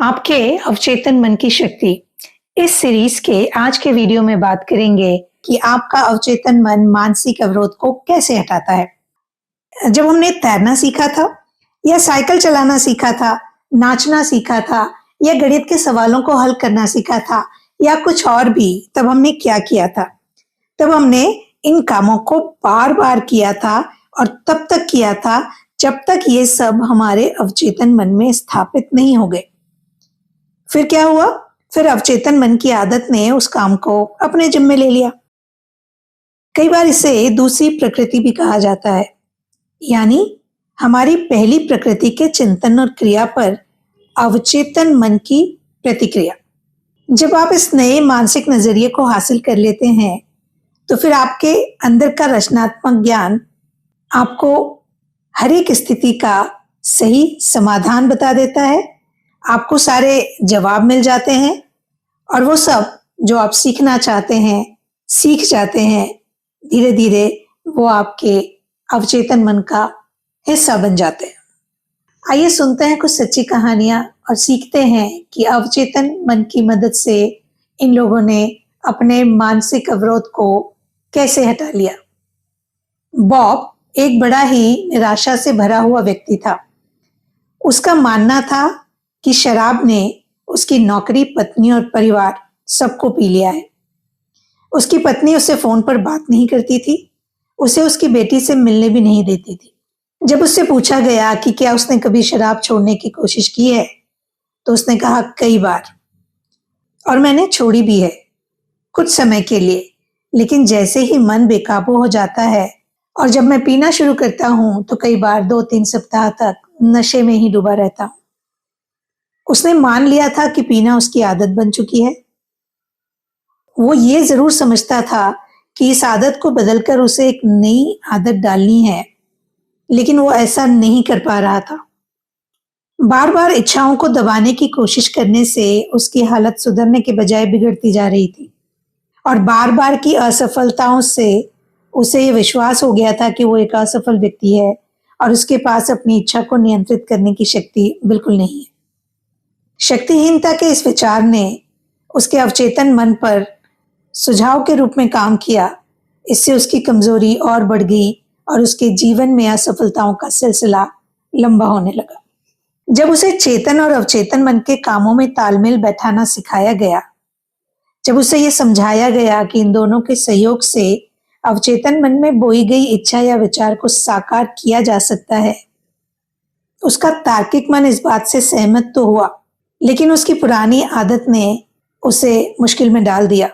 आपके अवचेतन मन की शक्ति। इस सीरीज के आज के वीडियो में बात करेंगे कि आपका अवचेतन मन मानसिक अवरोध को कैसे हटाता है। जब हमने तैरना सीखा था या साइकिल चलाना सीखा था, नाचना सीखा था या गणित के सवालों को हल करना सीखा था या कुछ और भी, तब हमने क्या किया था? तब हमने इन कामों को बार बार किया था और तब तक किया था जब तक ये सब हमारे अवचेतन मन में स्थापित नहीं हो गए। फिर क्या हुआ? फिर अवचेतन मन की आदत ने उस काम को अपने जिम्मे ले लिया। कई बार इसे दूसरी प्रकृति भी कहा जाता है, यानी हमारी पहली प्रकृति के चिंतन और क्रिया पर अवचेतन मन की प्रतिक्रिया। जब आप इस नए मानसिक नजरिए को हासिल कर लेते हैं तो फिर आपके अंदर का रचनात्मक ज्ञान आपको हर एक स्थिति का सही समाधान बता देता है। आपको सारे जवाब मिल जाते हैं और वो सब जो आप सीखना चाहते हैं सीख जाते हैं। धीरे धीरे वो आपके अवचेतन मन का हिस्सा बन जाते हैं। आइए सुनते हैं कुछ सच्ची कहानियां और सीखते हैं कि अवचेतन मन की मदद से इन लोगों ने अपने मानसिक अवरोध को कैसे हटा लिया। बॉब एक बड़ा ही निराशा से भरा हुआ व्यक्ति था। उसका मानना था कि शराब ने उसकी नौकरी, पत्नी और परिवार सबको पी लिया है। उसकी पत्नी उससे फोन पर बात नहीं करती थी, उसे उसकी बेटी से मिलने भी नहीं देती थी। जब उससे पूछा गया कि क्या उसने कभी शराब छोड़ने की कोशिश की है, तो उसने कहा कई बार, और मैंने छोड़ी भी है, कुछ समय के लिए। लेकिन जैसे ही मन बेकाबू हो जाता है और जब मैं पीना शुरू करता हूं तो कई बार 2-3 सप्ताह तक नशे में ही डूबा रहता हूं। उसने मान लिया था कि पीना उसकी आदत बन चुकी है। वो ये जरूर समझता था कि इस आदत को बदलकर उसे एक नई आदत डालनी है, लेकिन वो ऐसा नहीं कर पा रहा था। बार बार इच्छाओं को दबाने की कोशिश करने से उसकी हालत सुधरने के बजाय बिगड़ती जा रही थी और बार बार की असफलताओं से उसे ये विश्वास हो गया था कि वो एक असफल व्यक्ति है और उसके पास अपनी इच्छा को नियंत्रित करने की शक्ति बिल्कुल नहीं है। शक्तिहीनता के इस विचार ने उसके अवचेतन मन पर सुझाव के रूप में काम किया। इससे उसकी कमजोरी और बढ़ गई और उसके जीवन में असफलताओं का सिलसिला लंबा होने लगा। जब उसे चेतन और अवचेतन मन के कामों में तालमेल बैठाना सिखाया गया, जब उसे यह समझाया गया कि इन दोनों के सहयोग से अवचेतन मन में बोई गई इच्छा या विचार को साकार किया जा सकता है, उसका तार्किक मन इस बात से सहमत तो हुआ, लेकिन उसकी पुरानी आदत ने उसे मुश्किल में डाल दिया।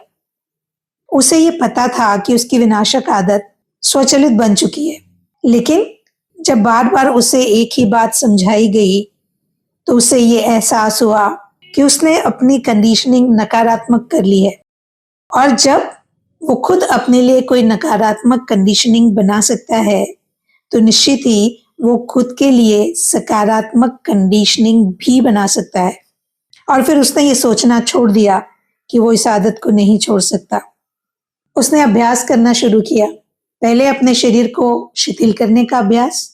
उसे ये पता था कि उसकी विनाशक आदत स्वचालित बन चुकी है, लेकिन जब बार बार उसे एक ही बात समझाई गई तो उसे ये एहसास हुआ कि उसने अपनी कंडीशनिंग नकारात्मक कर ली है। और जब वो खुद अपने लिए कोई नकारात्मक कंडीशनिंग बना सकता है तो निश्चित ही वो खुद के लिए सकारात्मक कंडीशनिंग भी बना सकता है। और फिर उसने ये सोचना छोड़ दिया कि वो इस आदत को नहीं छोड़ सकता। उसने अभ्यास करना शुरू किया। पहले अपने शरीर को शिथिल करने का अभ्यास,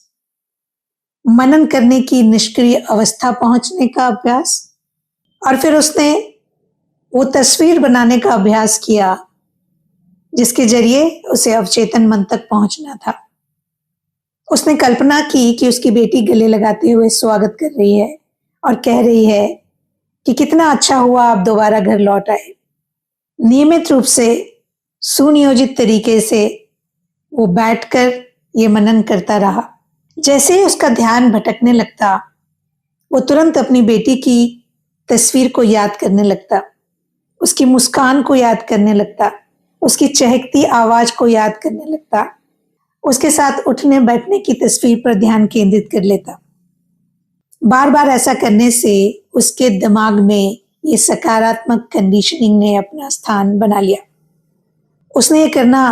मनन करने की निष्क्रिय अवस्था पहुंचने का अभ्यास, और फिर उसने वो तस्वीर बनाने का अभ्यास किया जिसके जरिए उसे अवचेतन मन तक पहुंचना था। उसने कल्पना की कि उसकी बेटी गले लगाते हुए स्वागत कर रही है और कह रही है कि कितना अच्छा हुआ आप दोबारा घर लौट आए। नियमित रूप से सुनियोजित तरीके से वो बैठकर ये मनन करता रहा। जैसे ही उसका ध्यान भटकने लगता, वो तुरंत अपनी बेटी की तस्वीर को याद करने लगता, उसकी मुस्कान को याद करने लगता, उसकी चहकती आवाज को याद करने लगता, उसके साथ उठने बैठने की तस्वीर पर ध्यान केंद्रित कर लेता। बार बार ऐसा करने से उसके दिमाग में ये सकारात्मक कंडीशनिंग ने अपना स्थान बना लिया। उसने ये करना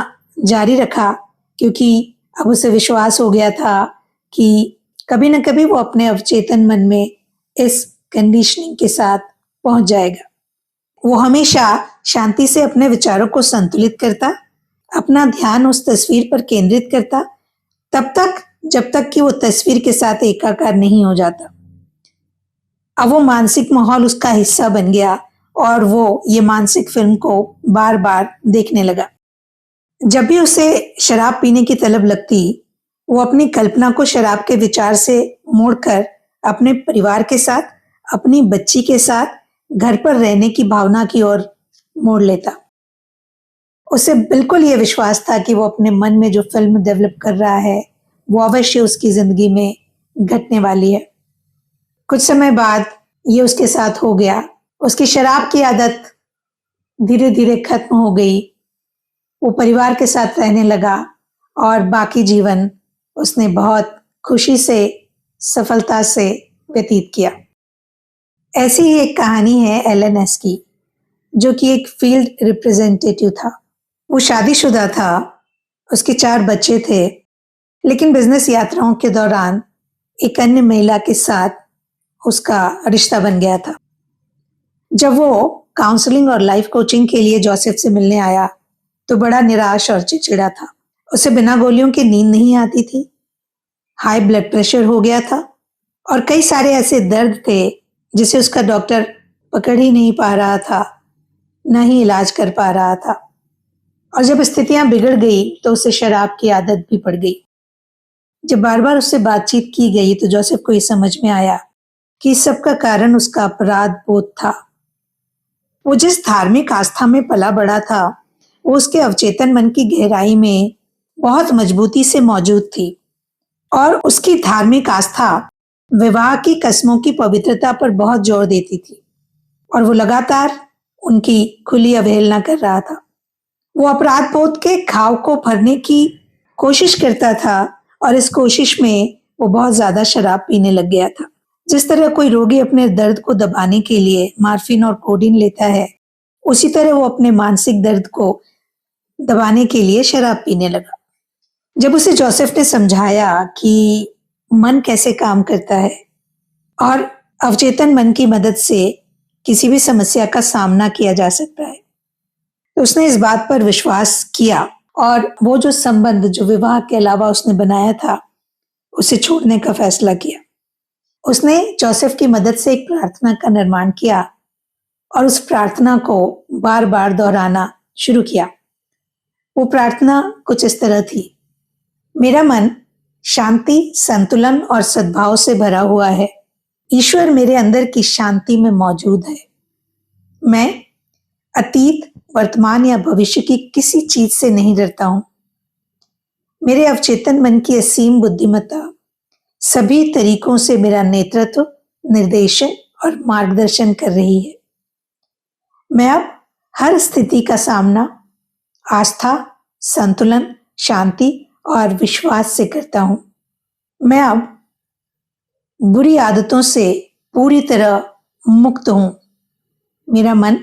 जारी रखा क्योंकि अब उसे विश्वास हो गया था कि कभी न कभी वो अपने अवचेतन मन में इस कंडीशनिंग के साथ पहुंच जाएगा। वो हमेशा शांति से अपने विचारों को संतुलित करता, अपना ध्यान उस तस्वीर पर केंद्रित करता, तब तक जब तक कि वो तस्वीर के साथ एकाकार नहीं हो जाता। अब वो मानसिक माहौल उसका हिस्सा बन गया और वो ये मानसिक फिल्म को बार बार देखने लगा। जब भी उसे शराब पीने की तलब लगती, वो अपनी कल्पना को शराब के विचार से मोड़कर अपने परिवार के साथ, अपनी बच्ची के साथ घर पर रहने की भावना की ओर मोड़ लेता। उसे बिल्कुल ये विश्वास था कि वो अपने मन में जो फिल्म डेवलप कर रहा है, वो अवश्य उसकी जिंदगी में घटने वाली है। कुछ समय बाद ये उसके साथ हो गया। उसकी शराब की आदत धीरे धीरे खत्म हो गई। वो परिवार के साथ रहने लगा और बाकी जीवन उसने बहुत खुशी से, सफलता से व्यतीत किया। ऐसी ही एक कहानी है एलन एस की, जो कि एक फील्ड रिप्रेजेंटेटिव था। वो शादीशुदा था, उसके 4 बच्चे थे, लेकिन बिजनेस यात्राओं के दौरान एक अन्य महिला के साथ उसका रिश्ता बन गया था। जब वो काउंसलिंग और लाइफ कोचिंग के लिए जोसेफ से मिलने आया, तो बड़ा निराश और चिड़चिड़ा था। उसे बिना गोलियों के नींद नहीं आती थी, हाई ब्लड प्रेशर हो गया था और कई सारे ऐसे दर्द थे जिसे उसका डॉक्टर पकड़ ही नहीं पा रहा था, न ही इलाज कर पा रहा था। और जब स्थितियां बिगड़ गई तो उसे शराब की आदत भी पड़ गई। जब बार बार उससे बातचीत की गई तो जोसेफ को ये समझ में आया कि इस सब का कारण उसका अपराध बोध था। वो जिस धार्मिक आस्था में पला बड़ा था, वो उसके अवचेतन मन की गहराई में बहुत मजबूती से मौजूद थी और उसकी धार्मिक आस्था विवाह की कस्मों की पवित्रता पर बहुत जोर देती थी और वो लगातार उनकी खुली अवहेलना कर रहा था। वो अपराध बोध के घाव को भरने की कोशिश करता था और इस कोशिश में वो बहुत ज्यादा शराब पीने लग गया था। जिस तरह कोई रोगी अपने दर्द को दबाने के लिए मार्फिन और कोडीन लेता है, उसी तरह वो अपने मानसिक दर्द को दबाने के लिए शराब पीने लगा। जब उसे जोसेफ ने समझाया कि मन कैसे काम करता है और अवचेतन मन की मदद से किसी भी समस्या का सामना किया जा सकता है, तो उसने इस बात पर विश्वास किया और वो जो संबंध जो विवाह के अलावा उसने बनाया था, उसे छोड़ने का फैसला किया। उसने जोसेफ की मदद से एक प्रार्थना का निर्माण किया और उस प्रार्थना को बार बार दोहराना शुरू किया। वो प्रार्थना कुछ इस तरह थी: मेरा मन शांति, संतुलन और सद्भाव से भरा हुआ है। ईश्वर मेरे अंदर की शांति में मौजूद है। मैं अतीत, वर्तमान या भविष्य की किसी चीज से नहीं डरता हूं। मेरे अवचेतन मन की असीम बुद्धिमत्ता सभी तरीकों से मेरा नेतृत्व, निर्देशन और मार्गदर्शन कर रही है। मैं अब हर स्थिति का सामना आस्था, संतुलन, शांति और विश्वास से करता हूं। मैं अब बुरी आदतों से पूरी तरह मुक्त हूं। मेरा मन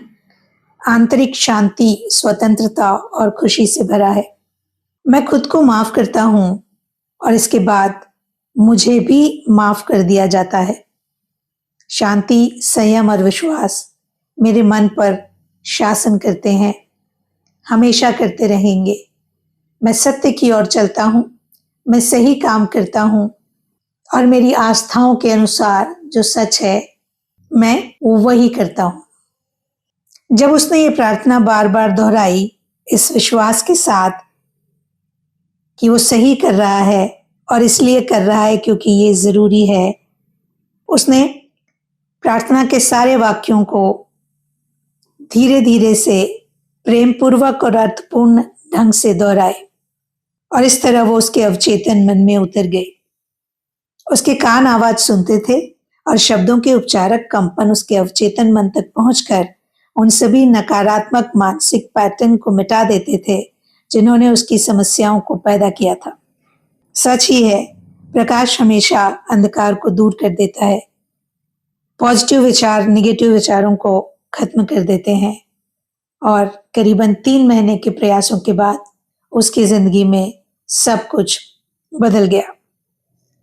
आंतरिक शांति, स्वतंत्रता और खुशी से भरा है। मैं खुद को माफ करता हूं और इसके बाद मुझे भी माफ कर दिया जाता है। शांति, संयम और विश्वास मेरे मन पर शासन करते हैं, हमेशा करते रहेंगे। मैं सत्य की ओर चलता हूं, मैं सही काम करता हूं और मेरी आस्थाओं के अनुसार जो सच है, मैं वही करता हूं। जब उसने ये प्रार्थना बार बार दोहराई, इस विश्वास के साथ कि वो सही कर रहा है और इसलिए कर रहा है क्योंकि ये जरूरी है, उसने प्रार्थना के सारे वाक्यों को धीरे धीरे से प्रेम पूर्वक और अर्थपूर्ण ढंग से दोहराए और इस तरह वो उसके अवचेतन मन में उतर गए। उसके कान आवाज सुनते थे और शब्दों के उपचारक कंपन उसके अवचेतन मन तक पहुंचकर उन सभी नकारात्मक मानसिक पैटर्न को मिटा देते थे जिन्होंने उसकी समस्याओं को पैदा किया था। सच ही है, प्रकाश हमेशा अंधकार को दूर कर देता है। पॉजिटिव विचार निगेटिव विचारों को खत्म कर देते हैं और करीबन 3 महीने के प्रयासों के बाद उसकी जिंदगी में सब कुछ बदल गया।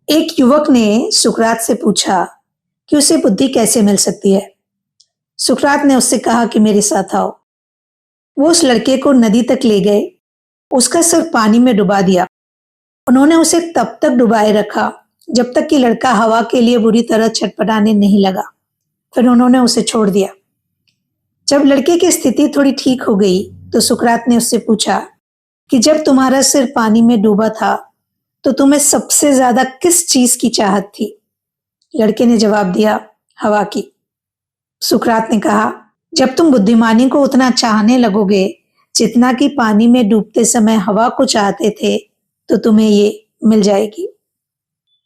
एक युवक ने सुकरात से पूछा कि उसे बुद्धि कैसे मिल सकती है। सुकरात ने उससे कहा कि मेरे साथ आओ। वो उस लड़के को नदी तक ले गए, उसका सर पानी में डुबा दिया। उन्होंने उसे तब तक डुबाए रखा जब तक कि लड़का हवा के लिए बुरी तरह छटपटाने नहीं लगा। फिर उन्होंने उसे छोड़ दिया। जब लड़के की स्थिति थोड़ी ठीक हो गई तो सुकरात ने उससे पूछा कि जब तुम्हारा सिर पानी में डूबा था तो तुम्हें सबसे ज्यादा किस चीज की चाहत थी? लड़के ने जवाब दिया, हवा की। सुकरात ने कहा, जब तुम बुद्धिमानी को उतना चाहने लगोगे जितना कि पानी में डूबते समय हवा को चाहते थे तो तुम्हें ये मिल जाएगी।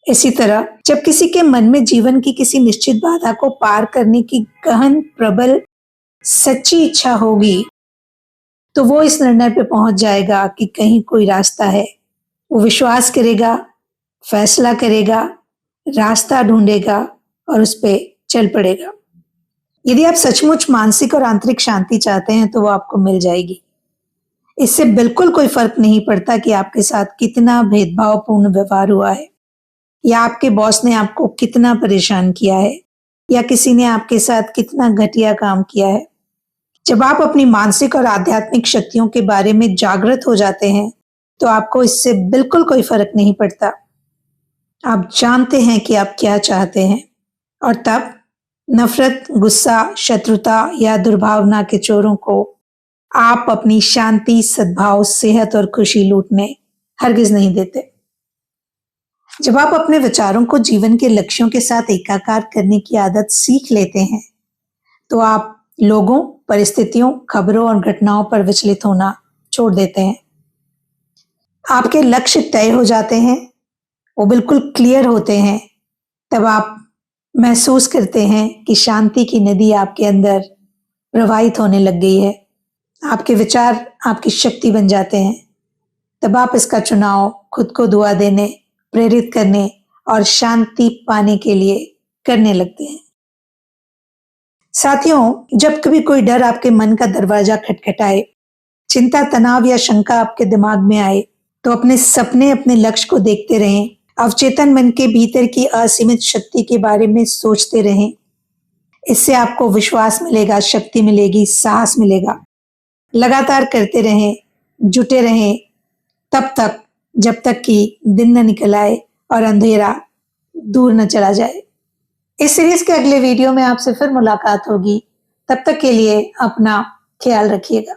इसी तरह जब किसी के मन में जीवन की किसी निश्चित बाधा को पार करने की गहन प्रबल सच्ची इच्छा होगी तो वो इस निर्णय पे पहुंच जाएगा कि कहीं कोई रास्ता है। वो विश्वास करेगा, फैसला करेगा, रास्ता ढूंढेगा और उस पे चल पड़ेगा। यदि आप सचमुच मानसिक और आंतरिक शांति चाहते हैं तो वो आपको मिल जाएगी। इससे बिल्कुल कोई फर्क नहीं पड़ता कि आपके साथ कितना भेदभावपूर्ण व्यवहार हुआ है, या आपके बॉस ने आपको कितना परेशान किया है, या किसी ने आपके साथ कितना घटिया काम किया है। जब आप अपनी मानसिक और आध्यात्मिक शक्तियों के बारे में जागृत हो जाते हैं तो आपको इससे बिल्कुल कोई फर्क नहीं पड़ता। आप जानते हैं कि आप क्या चाहते हैं और तब नफरत, गुस्सा, शत्रुता या दुर्भावना के चोरों को आप अपनी शांति, सद्भाव, सेहत और खुशी लूटने हरगिज नहीं देते। जब आप अपने विचारों को जीवन के लक्ष्यों के साथ एकाकार करने की आदत सीख लेते हैं तो आप लोगों, परिस्थितियों, खबरों और घटनाओं पर विचलित होना छोड़ देते हैं। आपके लक्ष्य तय हो जाते हैं, वो बिल्कुल क्लियर होते हैं। तब आप महसूस करते हैं कि शांति की नदी आपके अंदर प्रवाहित होने लग गई है। आपके विचार आपकी शक्ति बन जाते हैं। तब आप इसका चुनाव खुद को दुआ देने, प्रेरित करने और शांति पाने के लिए करने लगते हैं। साथियों, जब कभी कोई डर आपके मन का दरवाजा खटखटाए, चिंता, तनाव या शंका आपके दिमाग में आए तो अपने सपने, अपने लक्ष्य को देखते रहें। अवचेतन मन के भीतर की असीमित शक्ति के बारे में सोचते रहें। इससे आपको विश्वास मिलेगा, शक्ति मिलेगी, साहस मिलेगा। लगातार करते रहें, जुटे रहें, तब तक जब तक कि दिन न निकल आए और अंधेरा दूर न चला जाए। इस सीरीज के अगले वीडियो में आपसे फिर मुलाकात होगी। तब तक के लिए अपना ख्याल रखिएगा।